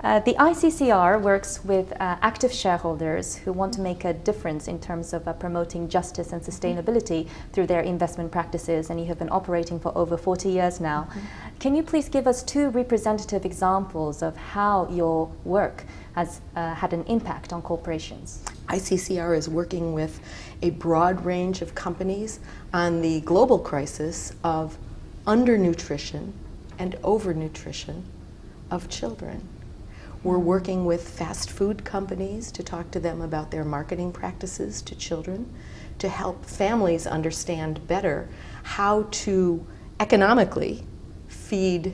The ICCR works with active shareholders who want to make a difference in terms of promoting justice and sustainability through their investment practices, and you have been operating for over 40 years now. Can you please give us two representative examples of how your work has had an impact on corporations? ICCR is working with a broad range of companies on the global crisis of undernutrition and overnutrition of children. We're working with fast food companies to talk to them about their marketing practices to children, to help families understand better how to economically feed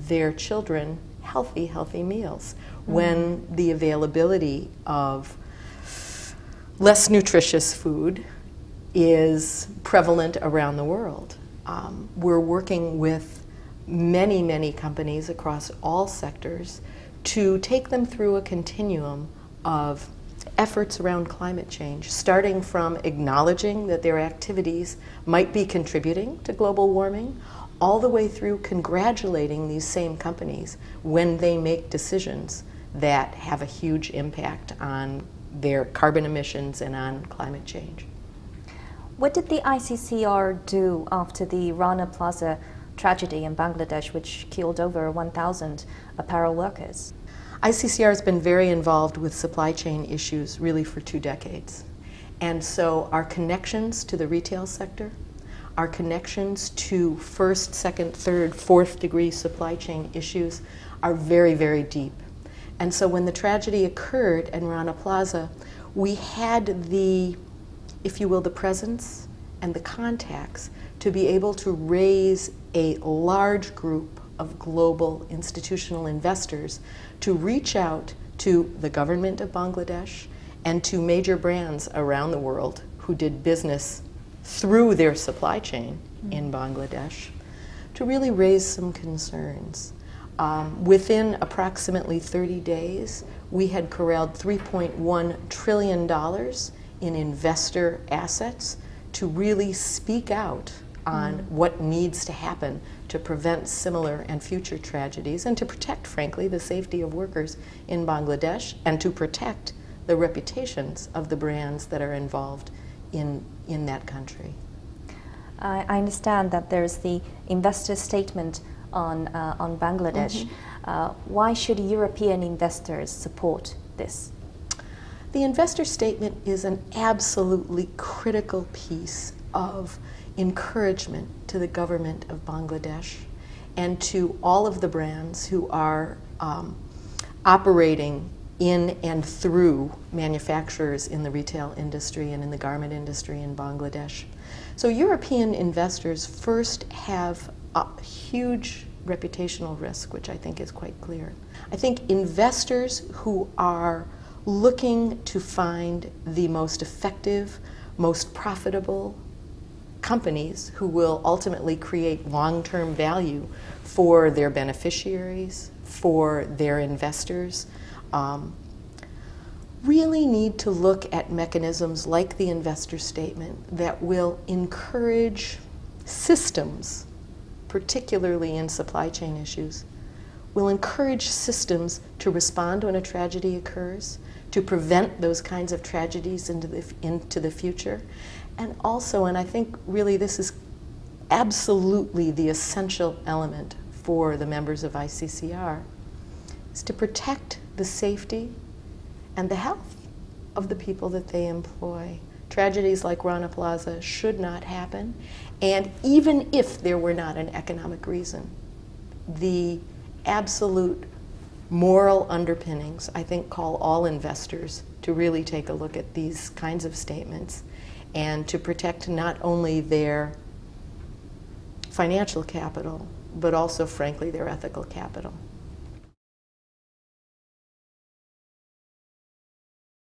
their children healthy meals when the availability of less nutritious food is prevalent around the world. We're working with many companies across all sectors to take them through a continuum of efforts around climate change, starting from acknowledging that their activities might be contributing to global warming, all the way through congratulating these same companies when they make decisions that have a huge impact on their carbon emissions and on climate change. What did the ICCR do after the Rana Plaza tragedy in Bangladesh, which killed over 1,000 apparel workers? ICCR has been very involved with supply chain issues really for 2 decades. And so our connections to the retail sector, our connections to first, second, third, fourth degree supply chain issues are very deep. And so when the tragedy occurred in Rana Plaza, we had the, if you will, the presence and the contacts to be able to raise a large group of global institutional investors to reach out to the government of Bangladesh and to major brands around the world who did business through their supply chain in Bangladesh to really raise some concerns. Within approximately 30 days, we had corralled $3.1 trillion in investor assets to really speak out on what needs to happen to prevent similar and future tragedies and to protect, frankly, the safety of workers in Bangladesh and to protect the reputations of the brands that are involved in that country. I understand that there's the investor statement on Bangladesh. Why should European investors support this? The investor statement is an absolutely critical piece of encouragement to the government of Bangladesh and to all of the brands who are operating in and through manufacturers in the retail industry and in the garment industry in Bangladesh. So European investors first have a huge reputational risk, which I think is quite clear. I think investors who are looking to find the most effective, most profitable companies who will ultimately create long-term value for their beneficiaries, for their investors, really need to look at mechanisms like the investor statement that will encourage systems, particularly in supply chain issues, will encourage systems to respond when a tragedy occurs, to prevent those kinds of tragedies into the future. And also, and I think really this is absolutely the essential element for the members of ICCR, is to protect the safety and the health of the people that they employ. Tragedies like Rana Plaza should not happen, and even if there were not an economic reason, the absolute moral underpinnings, I think, call all investors to really take a look at these kinds of statements and to protect not only their financial capital, but also, frankly, their ethical capital.